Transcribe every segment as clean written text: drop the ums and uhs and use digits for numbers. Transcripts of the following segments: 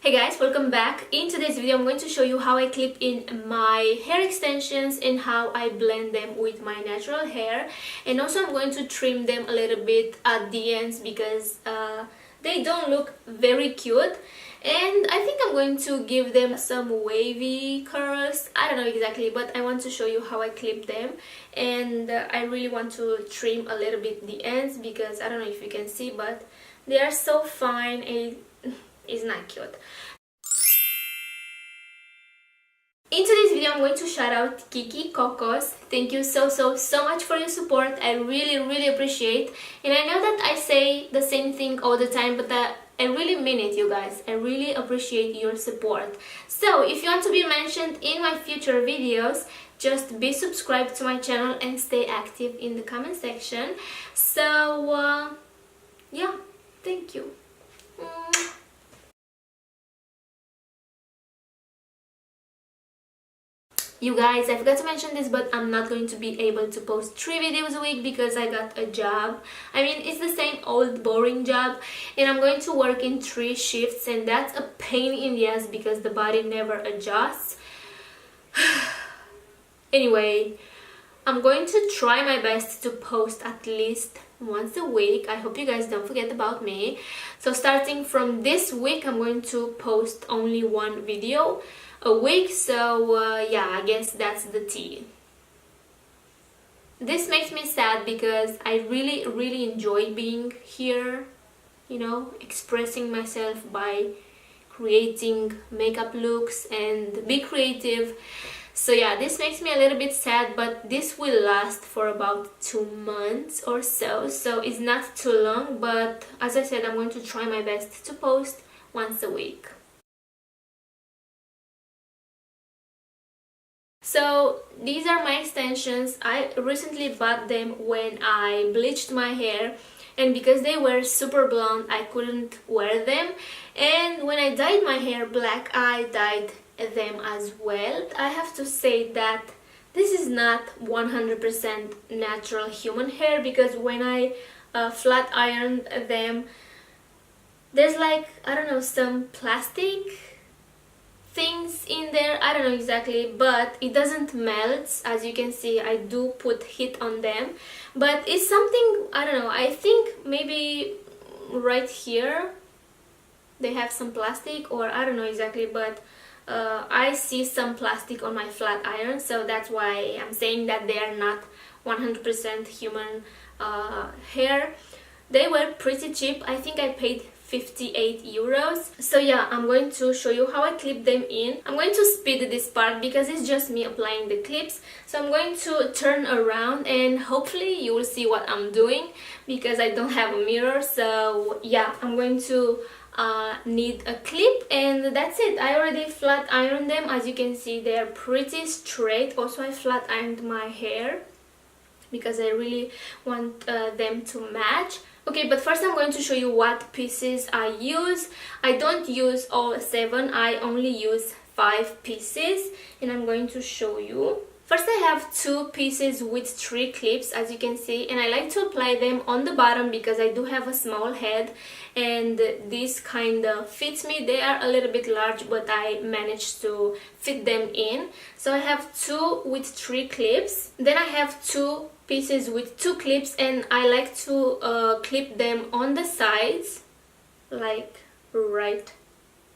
Hey guys, welcome back. In today's video I'm going to show you how I clip in my hair extensions and how I blend them with my natural hair, and also I'm going to trim them a little bit at the ends because they don't look very cute, and I think I'm going to give them some wavy curls. I don't know exactly, but I want to show you how I clip them, and I really want to trim a little bit the ends because I don't know if you can see, but they are so fine and it's not cute. In today's video I'm going to shout out Kiki Cocos. Thank you so much for your support. I really appreciate, and I know that I say the same thing all the time, but I really mean it, you guys. I really appreciate your support. So if you want to be mentioned in my future videos, just be subscribed to my channel and stay active in the comment section. So yeah, thank you. You guys, I forgot to mention this, but I'm not going to be able to post 3 videos a week because I got a job. I mean, it's the same old boring job, and I'm going to work in 3 shifts, and that's a pain in the ass because the body never adjusts. Anyway, I'm going to try my best to post at least once a week. I hope you guys don't forget about me. So starting from this week, I'm going to post only 1 video a week, so yeah, I guess that's the tea. This makes me sad because I really enjoy being here, you know, expressing myself by creating makeup looks and be creative. So yeah, this makes me a little bit sad, but this will last for about 2 months or so, so it's not too long, but as I said, I'm going to try my best to post once a week. So these are my extensions. I recently bought them when I bleached my hair, and because they were super blonde I couldn't wear them, and when I dyed my hair black I dyed them as well. I have to say that this is not 100% natural human hair because when I flat ironed them, there's like, I don't know, some plastic things in there. I don't know exactly, but it doesn't melt. As you can see, I do put heat on them, but it's something, I don't know, I think maybe right here they have some plastic, or I don't know exactly, but I see some plastic on my flat iron, so that's why I'm saying that they are not 100% human hair. They were pretty cheap. I think I paid 58 euros. So yeah, I'm going to show you how I clip them in. I'm going to speed this part because it's just me applying the clips. So I'm going to turn around and hopefully you will see what I'm doing because I don't have a mirror. So yeah, I'm going to need a clip, and that's it. I already flat ironed them. As you can see, they're pretty straight. Also, I flat ironed my hair because I really want them to match. Okay, but first I'm going to show you what pieces I use. I don't use all 7, I only use 5 pieces, and I'm going to show you. First I have 2 pieces with 3 clips, as you can see, and I like to apply them on the bottom because I do have a small head and this kind of fits me. They are a little bit large, but I managed to fit them in. So I have 2 with 3 clips. Then I have 2 pieces with 2 clips, and I like to clip them on the sides, like right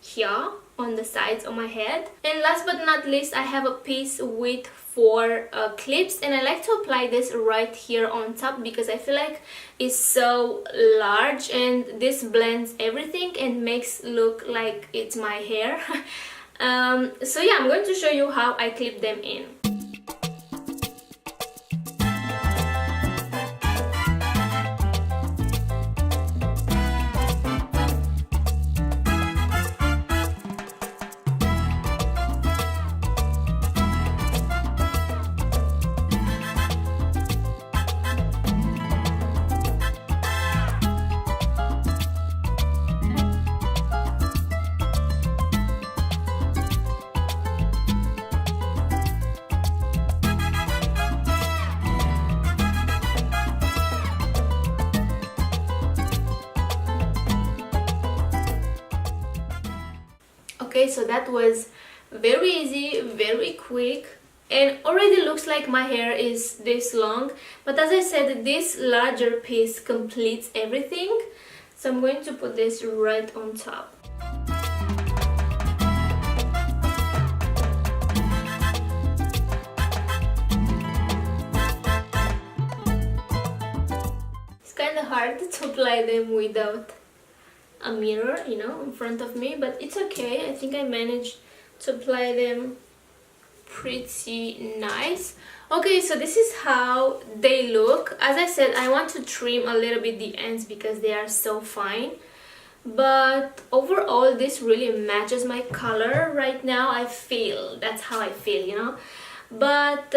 here on the sides of my head. And last but not least, I have a piece with 4 clips, and I like to apply this right here on top because I feel like it's so large and this blends everything and makes look like it's my hair. So yeah, I'm going to show you how I clip them in. Okay, so that was very easy, very quick, and already looks like my hair is this long, but as I said, this larger piece completes everything, so I'm going to put this right on top. It's kind of hard to apply them without a mirror, you know, in front of me, but it's okay. I think I managed to apply them pretty nice. Okay, so this is how they look. As I said, I want to trim a little bit the ends because they are so fine, but overall this really matches my color right now. I feel that's how I feel, you know. But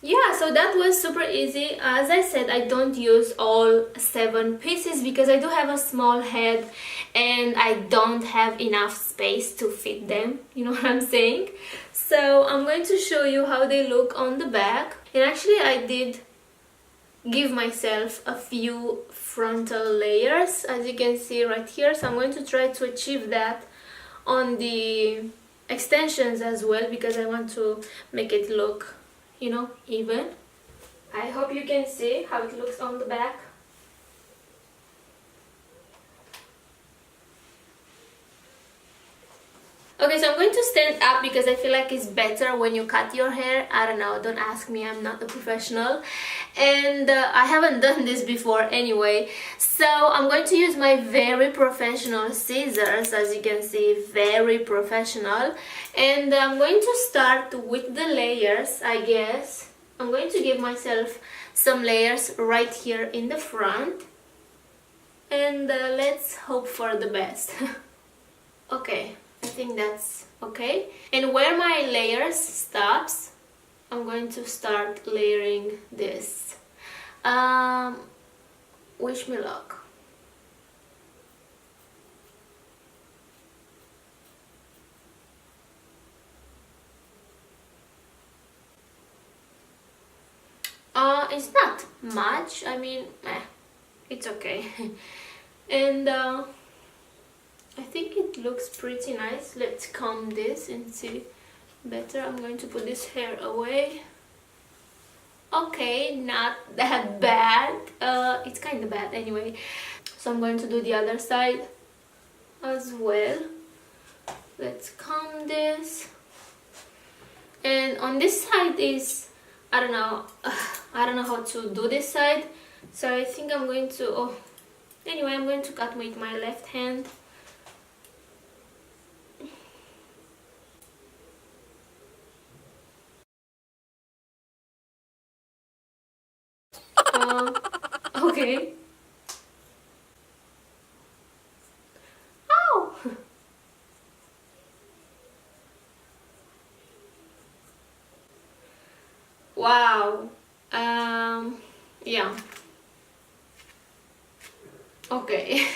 yeah, so that was super easy. As I said, I don't use all 7 pieces because I do have a small head and I don't have enough space to fit them, you know what I'm saying? So I'm going to show you how they look on the back. And actually I did give myself a few frontal layers, as you can see right here, so I'm going to try to achieve that on the extensions as well because I want to make it look, you know, even. I hope you can see how it looks on the back. Okay, so I'm going to stand up because I feel like it's better when you cut your hair. I don't know, don't ask me, I'm not a professional. And I haven't done this before anyway. So I'm going to use my very professional scissors, as you can see, very professional. And I'm going to start with the layers, I guess. I'm going to give myself some layers right here in the front. And let's hope for the best. Okay. I think that's okay. And where my layers stops, I'm going to start layering this. Wish me luck. It's not much. I mean, it's okay. And I think it looks pretty nice. Let's comb this and see better. I'm going to put this hair away. Okay, not that bad. It's kind of bad anyway. So I'm going to do the other side as well. Let's comb this. And on this side is, I don't know how to do this side. So I think I'm going to, anyway, I'm going to cut with my left hand. Okay. Ow! Wow. Yeah. Okay.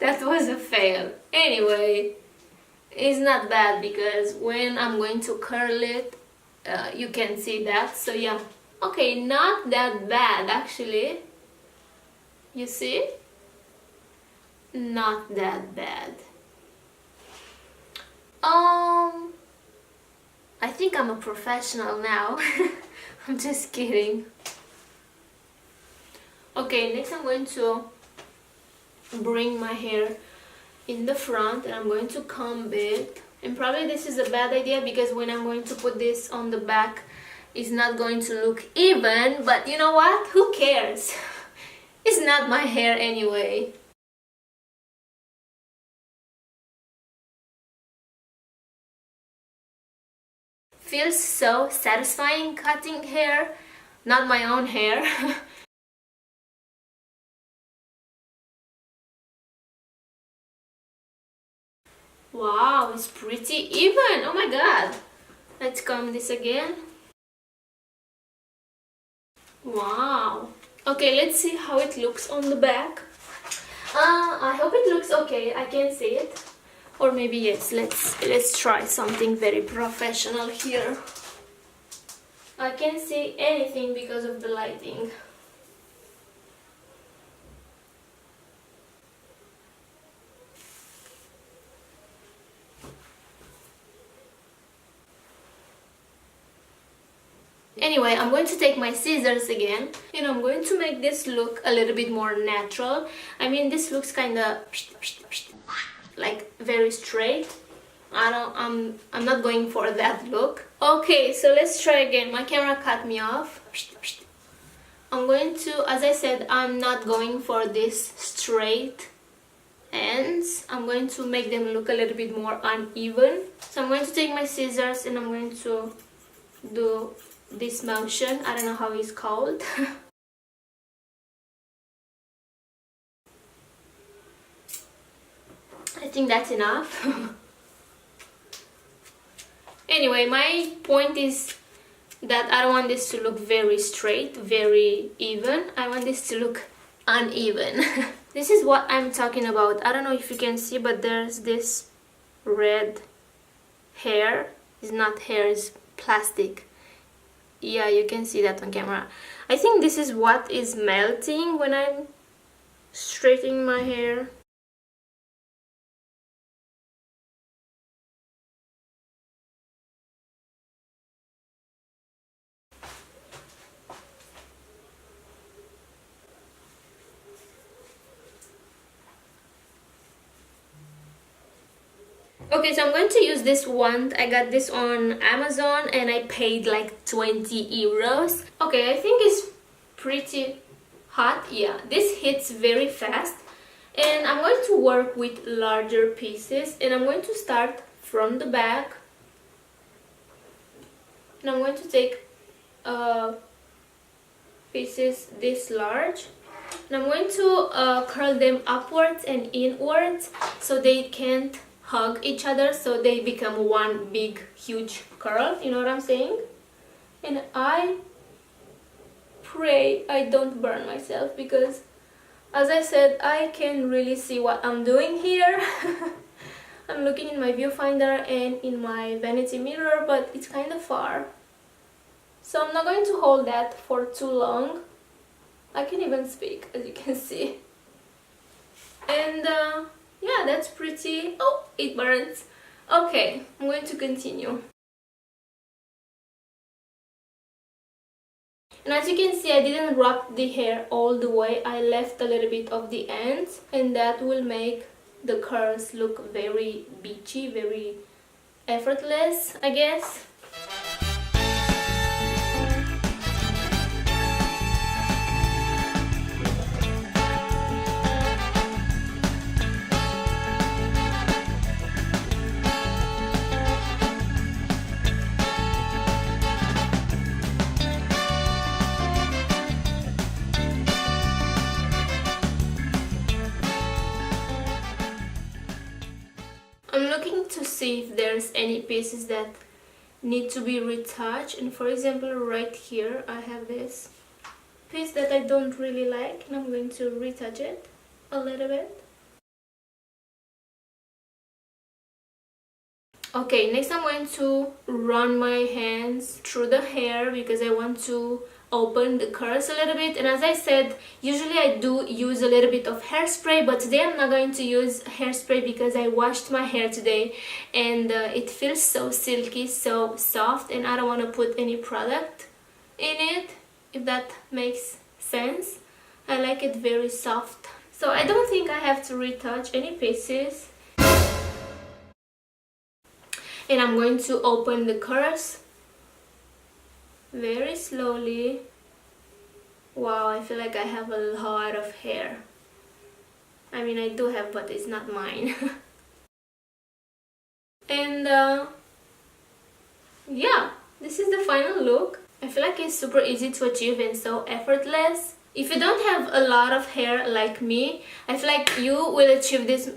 That was a fail. Anyway, it's not bad because when I'm going to curl it, you can see that. So yeah. Okay, not that bad actually. You see? Not that bad. I think I'm a professional now. I'm just kidding. Okay, next I'm going to bring my hair in the front and I'm going to comb it. And probably this is a bad idea because when I'm going to put this on the back, it's not going to look even, but you know what? Who cares? It's not my hair anyway. Feels so satisfying cutting hair, not my own hair. Wow, it's pretty even. Oh my god. Let's comb this again. Wow. Okay, let's see how it looks on the back. I hope it looks okay. I can see it. Or maybe yes, let's try something very professional here. I can't see anything because of the lighting. Anyway, I'm going to take my scissors again and I'm going to make this look a little bit more natural. I mean, this looks kind of like very straight. I'm not going for that look. Okay, so let's try again. My camera cut me off. I'm going to, as I said, I'm not going for this straight ends. I'm going to make them look a little bit more uneven. So I'm going to take my scissors and I'm going to do this motion. I don't know how it's called. I think that's enough. Anyway, my point is that I don't want this to look very straight, very even. I want this to look uneven. This is what I'm talking about. I don't know if you can see, but there's this red hair. It's not hair, it's plastic. Yeah, you can see that on camera. I think this is what is melting when I'm straightening my hair. Okay, so I'm going to use this wand. I got this on Amazon and I paid like 20 euros. Okay, I think it's pretty hot. Yeah, this hits very fast. And I'm going to work with larger pieces and I'm going to start from the back. And I'm going to take pieces this large. And I'm going to curl them upwards and inwards so they can't hug each other, so they become one big huge curl, you know what I'm saying? And I pray I don't burn myself because, as I said, I can really see what I'm doing here. I'm looking in my viewfinder and in my vanity mirror, but it's kind of far, so I'm not going to hold that for too long. I can even speak, as you can see. And yeah, that's pretty. Oh, it burns. Okay, I'm going to continue. And as you can see, I didn't wrap the hair all the way. I left a little bit of the ends, and that will make the curls look very beachy, very effortless, I guess. I'm looking to see if there's any pieces that need to be retouched, and for example right here I have this piece that I don't really like and I'm going to retouch it a little bit. Okay, next I'm going to run my hands through the hair because I want to open the curls a little bit. And as I said, usually I do use a little bit of hairspray, but today I'm not going to use hairspray because I washed my hair today and it feels so silky, so soft, and I don't want to put any product in it, if that makes sense. I like it very soft, so I don't think I have to retouch any pieces. And I'm going to open the curls very slowly. Wow, I feel like I have a lot of hair. I mean, I do have, but it's not mine. And yeah, this is the final look. I feel like it's super easy to achieve and so effortless. If you don't have a lot of hair like me, I feel like you will achieve this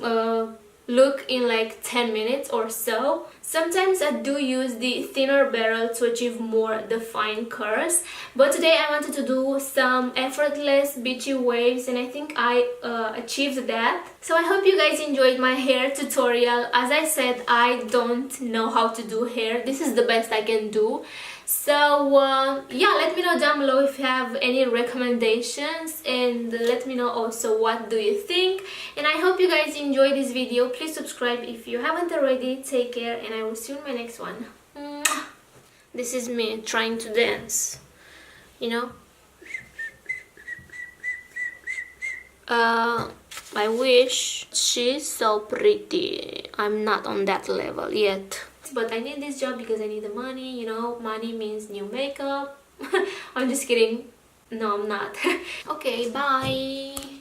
look in like 10 minutes or so. Sometimes I do use the thinner barrel to achieve more defined curls, but today I wanted to do some effortless beachy waves and I think I achieved that. So I hope you guys enjoyed my hair tutorial. As I said, I don't know how to do hair. This is the best I can do. So yeah, let me know down below if you have any recommendations, and let me know also what do you think. And I hope you guys enjoyed this video. Please subscribe if you haven't already. Take care and I will see you in my next one. Mwah. This is me trying to dance, you know. I wish. She's so pretty. I'm not on that level yet. But I need this job because I need the money, you know. Money means new makeup. I'm just kidding. No, I'm not. Okay, bye.